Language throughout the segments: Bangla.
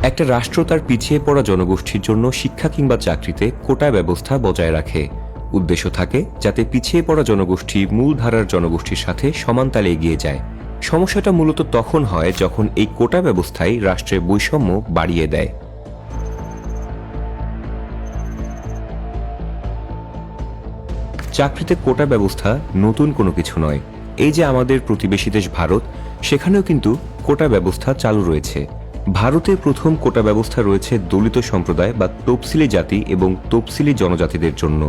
একটা রাষ্ট্র তার পিছিয়ে পড়া জনগোষ্ঠীর জন্য শিক্ষা কিংবা চাকরিতে কোটা ব্যবস্থা বজায় রাখে। উদ্দেশ্য থাকে যাতে পিছিয়ে পড়া জনগোষ্ঠী মূলধারার জনগোষ্ঠীর সাথে সমান তালে এগিয়ে যায়। সমস্যাটা মূলত তখন হয় যখন এই কোটা ব্যবস্থাই রাষ্ট্রের বৈষম্য বাড়িয়ে দেয়। চাকরিতে কোটা ব্যবস্থা নতুন কোনো কিছু নয়। এই যে আমাদের প্রতিবেশী দেশ ভারত, সেখানেও কিন্তু কোটা ব্যবস্থা চালু রয়েছে। ভারতের প্রথম কোটা ব্যবস্থা রয়েছে দলিত সম্প্রদায় বা তফসিলি জাতি এবং তফসিলি জনজাতিদের জন্য।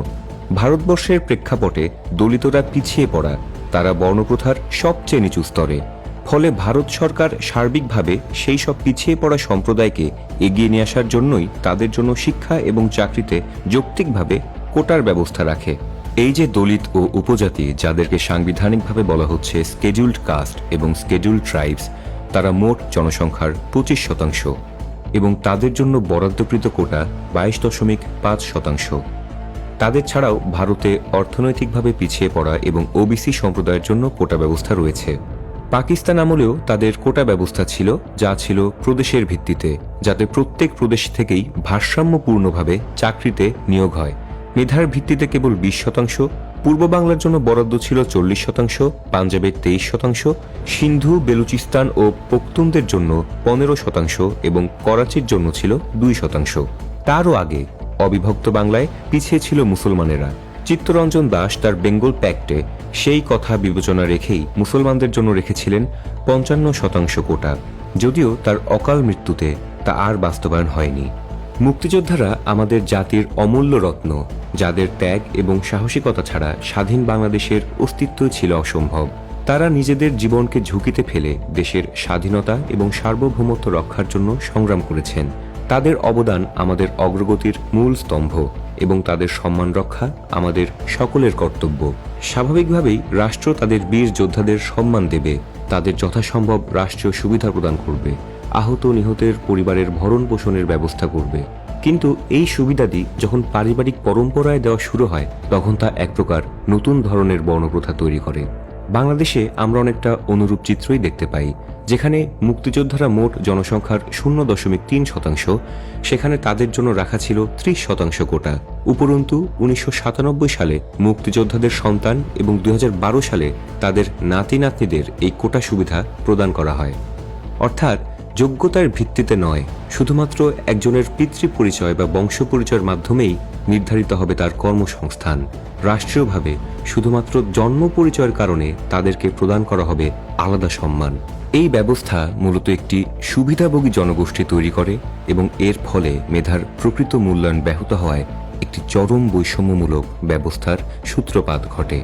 ভারতবর্ষের প্রেক্ষাপটে দলিতরা পিছিয়ে পড়া, তারা বর্ণপ্রথার সবচেয়ে নিচু স্তরে। ফলে ভারত সরকার সার্বিকভাবে সেই সব পিছিয়ে পড়া সম্প্রদায়কে এগিয়ে নিয়ে আসার জন্যই তাদের জন্য শিক্ষা এবং চাকরিতে যৌক্তিকভাবে কোটার ব্যবস্থা রাখে। এই যে দলিত ও উপজাতি, যাদেরকে সাংবিধানিকভাবে বলা হচ্ছে স্কেডিউলড কাস্ট এবং স্কেডিউলড ট্রাইবস, তারা মোট জনসংখ্যার 25% এবং তাদের জন্য বরাদ্দকৃত কোটা 22.5%। তাদের ছাড়াও ভারতে অর্থনৈতিকভাবে পিছিয়ে পড়া এবং ওবিসি সম্প্রদায়ের জন্য কোটা ব্যবস্থা রয়েছে। পাকিস্তান আমলেও তাদের কোটা ব্যবস্থা ছিল, যা ছিল প্রদেশের ভিত্তিতে, যাতে প্রত্যেক প্রদেশ থেকেই ভারসাম্যপূর্ণভাবে চাকরিতে নিয়োগ হয়। মেধার ভিত্তিতে কেবল 20%, পূর্ব বাংলার জন্য বরাদ্দ ছিল 40%, পাঞ্জাবের 23%, সিন্ধু, বেলুচিস্তান ও পখতুনদের জন্য 15% এবং করাচির জন্য ছিল 2%। তারও আগে অবিভক্ত বাংলায় পিছিয়ে ছিল মুসলমানেরা। চিত্তরঞ্জন দাস তার বেঙ্গল প্যাক্টে সেই কথা বিবেচনা রেখেই মুসলমানদের জন্য রেখেছিলেন 55% কোটা, যদিও তার অকাল মৃত্যুতে তা আর বাস্তবায়ন হয়নি। মুক্তিযোদ্ধারা আমাদের জাতির অমূল্য রত্ন, যাদের ত্যাগ এবং সাহসিকতা ছাড়া স্বাধীন বাংলাদেশের অস্তিত্বই ছিল অসম্ভব। তারা নিজেদের জীবনকে ঝুঁকিতে ফেলে দেশের স্বাধীনতা এবং সার্বভৌমত্ব রক্ষার জন্য সংগ্রাম করেছেন। তাদের অবদান আমাদের অগ্রগতির মূল স্তম্ভ এবং তাদের সম্মান রক্ষা আমাদের সকলের কর্তব্য। স্বাভাবিকভাবেই রাষ্ট্র তাদের বীর যোদ্ধাদের সম্মান দেবে, তাদের যথাসম্ভব রাষ্ট্রীয় সুবিধা প্রদান করবে, আহত নিহতের পরিবারের ভরণ পোষণের ব্যবস্থা করবে। কিন্তু এই সুবিধাদি যখন পারিবারিক পরম্পরায় দেওয়া শুরু হয়, তখন তা এক প্রকার নতুন ধরনের বর্ণপ্রথা তৈরি করে। বাংলাদেশে আমরা অনেকটা অনুরূপ চিত্রই দেখতে পাই। যেখানে মুক্তিযোদ্ধারা মোট জনসংখ্যার 0.3%, সেখানে তাদের জন্য রাখা ছিল 30% কোটা। উপরন্তু 1997 সালে মুক্তিযোদ্ধাদের সন্তান এবং 2012 সালে তাদের নাতি নাতনিদের এই কোটা সুবিধা প্রদান করা হয়। অর্থাৎ যোগ্যতার ভিত্তিতে নয়, শুধুমাত্র একজনের পিতৃ পরিচয় বা বংশ পরিচয়ের মাধ্যমেই নির্ধারিত হবে তার কর্মসংস্থান। রাষ্ট্রীয়ভাবে শুধুমাত্র জন্ম পরিচয়ের কারণে তাদেরকে প্রদান করা হবে আলাদা সম্মান। এই ব্যবস্থা মূলত একটি সুবিধাভোগী জনগোষ্ঠী তৈরি করে এবং এর ফলে মেধার প্রকৃত মূল্যায়ন ব্যাহত হওয়ায় একটি চরম বৈষম্যমূলক ব্যবস্থার সূত্রপাত ঘটে।